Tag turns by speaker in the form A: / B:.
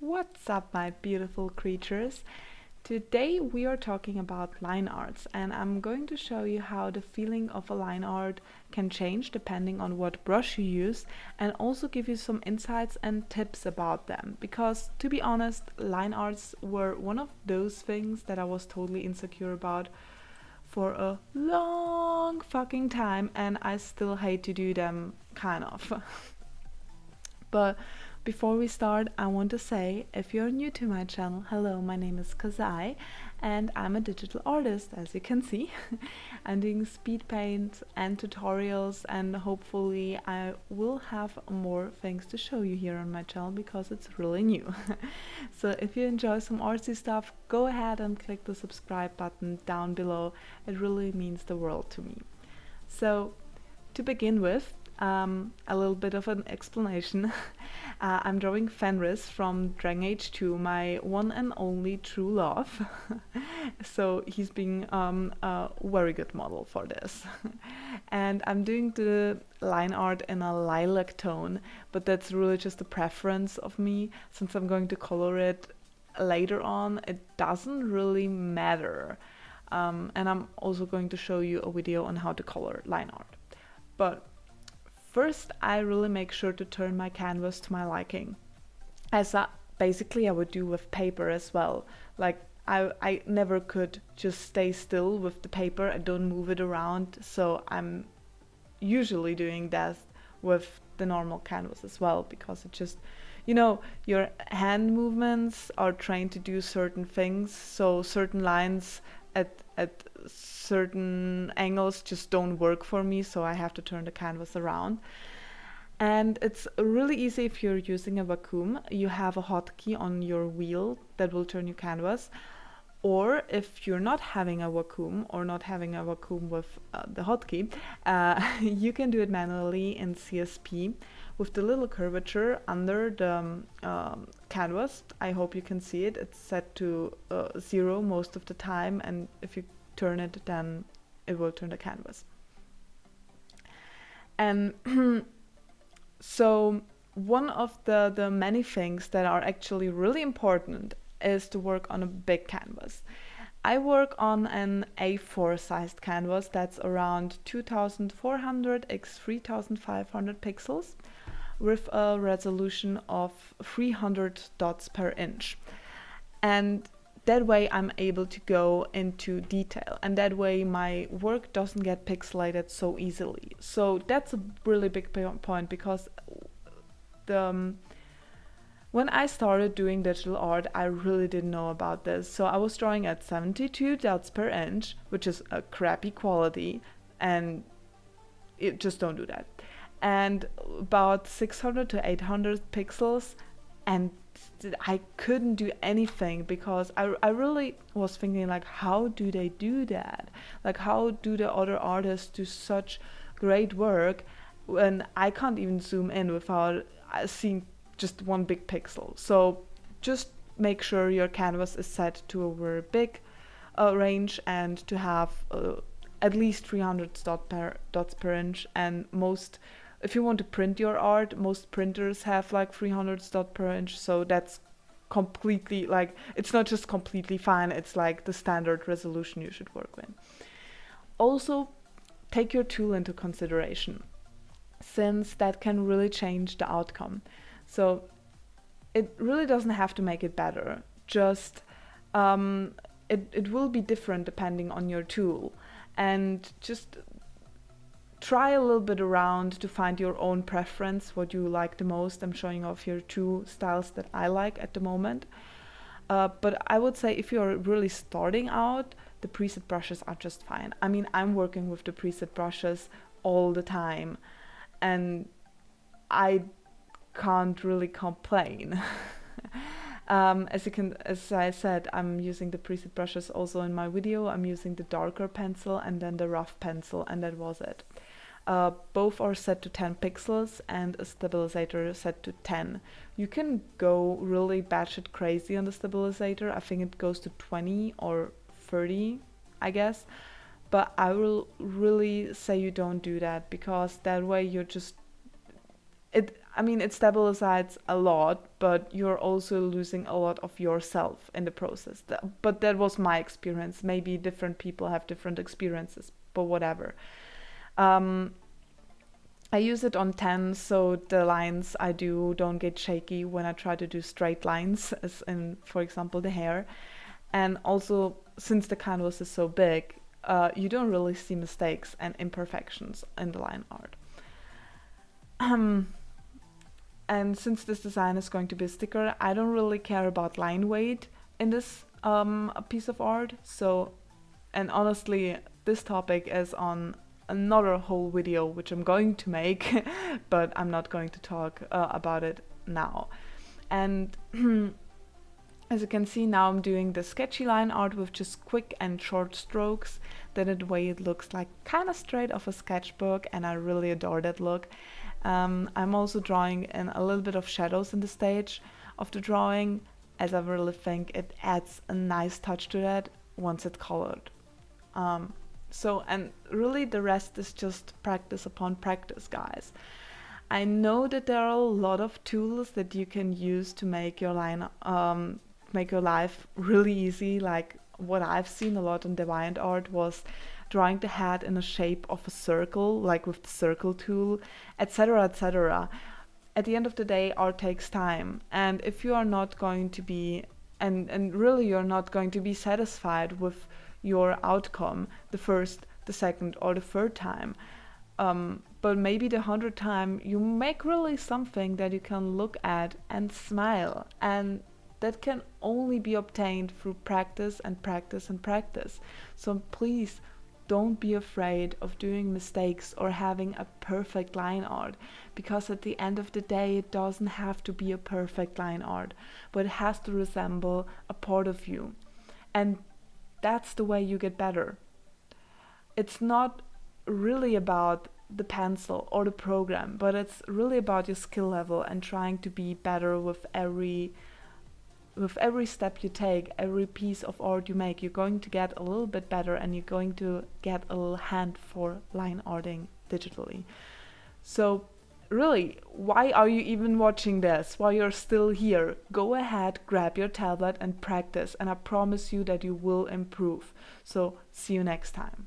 A: What's up, my beautiful creatures? Today we are talking about line arts, and I'm going to show you how the feeling of a line art can change depending on what brush you use, and also give you some insights and tips about them. Because to be honest, line arts were one of those things that I was totally insecure about for a long fucking time, and I still hate to do them, kind of. But before we start, I want to say, if you're new to my channel, hello, my name is Kazaih, and I'm a digital artist, as you can see. I'm doing speed paint and tutorials, and hopefully I will have more things to show you here on my channel because it's really new. So if you enjoy some artsy stuff, go ahead and click the subscribe button down below. It really means the world to me. So to begin with, a little bit of an explanation. I'm drawing Fenris from Dragon Age 2, my one and only true love. So he's being a very good model for this. And I'm doing the line art in a lilac tone, but that's really just a preference of me. Since I'm going to color it later on, it doesn't really matter. And I'm also going to show you a video on how to color line art. But first, I really make sure to turn my canvas to my liking, as basically I would do with paper as well. Like I never could just stay still with the paper. I don't move it around, so I'm usually doing that with the normal canvas as well, because it just, your hand movements are trained to do certain things, so certain lines at certain angles just don't work for me, so I have to turn the canvas around. And it's really easy if you're using a vacuum. You have a hotkey on your wheel that will turn your canvas, or if you're not having a vacuum or not having a vacuum with the hotkey, you can do it manually in CSP with the little curvature under the canvas. I hope you can see it. It's set to 0 most of the time, and if you turn it, then it will turn the canvas. And so one of the many things that are actually really important is to work on a big canvas. I work on an A4 sized canvas that's around 2400 x 3500 pixels with a resolution of 300 dots per inch. And that way I'm able to go into detail, and that way my work doesn't get pixelated so easily. So that's a really big point, because when I started doing digital art, I really didn't know about this. So I was drawing at 72 dots per inch, which is a crappy quality, and just don't do that. And about 600 to 800 pixels, and I couldn't do anything, because I really was thinking, like, how do they do that? Like, how do the other artists do such great work when I can't even zoom in without seeing just one big pixel? So just make sure your canvas is set to a very big range, and to have at least 300 dots per inch. And if you want to print your art, most printers have like 300 dots per inch, so that's completely, like, it's not just completely fine, it's like the standard resolution you should work with. Also, take your tool into consideration, since that can really change the outcome. So it really doesn't have to make it better, just it will be different depending on your tool, and just try a little bit around to find your own preference, what you like the most. I'm showing off here 2 styles that I like at the moment. But I would say if you're really starting out, the preset brushes are just fine. I mean, I'm working with the preset brushes all the time, and I can't really complain. As I said, I'm using the preset brushes also in my video. I'm using the darker pencil and then the rough pencil, and that was it. Both are set to 10 pixels and a stabilizer set to 10. You can go really batshit crazy on the stabilizer. I think it goes to 20 or 30, I guess. But I will really say you don't do that, because that way you're just it stabilizes a lot, but you're also losing a lot of yourself in the process. But that was my experience. Maybe different people have different experiences, but whatever. Um, I use it on 10, so the lines I do don't get shaky when I try to do straight lines, as in, for example, the hair. And also, since the canvas is so big, you don't really see mistakes and imperfections in the line art. And since this design is going to be a sticker, I don't really care about line weight in this piece of art. So, and honestly, this topic is on another whole video which I'm going to make, but I'm not going to talk about it now. And as you can see, now I'm doing the sketchy line art with just quick and short strokes. That way it looks like kind of straight off a sketchbook, and I really adore that look. I'm also drawing in a little bit of shadows in the stage of the drawing, as I really think it adds a nice touch to that once it's colored. And really the rest is just practice upon practice, guys. I know that there are a lot of tools that you can use to make your life really easy. Like what I've seen a lot in DeviantArt art was drawing the head in the shape of a circle, like with the circle tool, etc., etc. At the end of the day, art takes time, and if you are not going to be, and really you're not going to be satisfied with your outcome the first, the second, or the third time, but maybe the 100th time, you make really something that you can look at and smile, and that can only be obtained through practice and practice and practice. So please don't be afraid of doing mistakes or having a perfect line art, because at the end of the day it doesn't have to be a perfect line art, but it has to resemble a part of you, and that's the way you get better. It's not really about the pencil or the program, but it's really about your skill level and trying to be better with every step you take, every piece of art you make. You're going to get a little bit better, and you're going to get a little hand for line arting digitally. So really, why are you even watching this? While you're still here, go ahead, grab your tablet and practice, and I promise you that you will improve. So see you next time.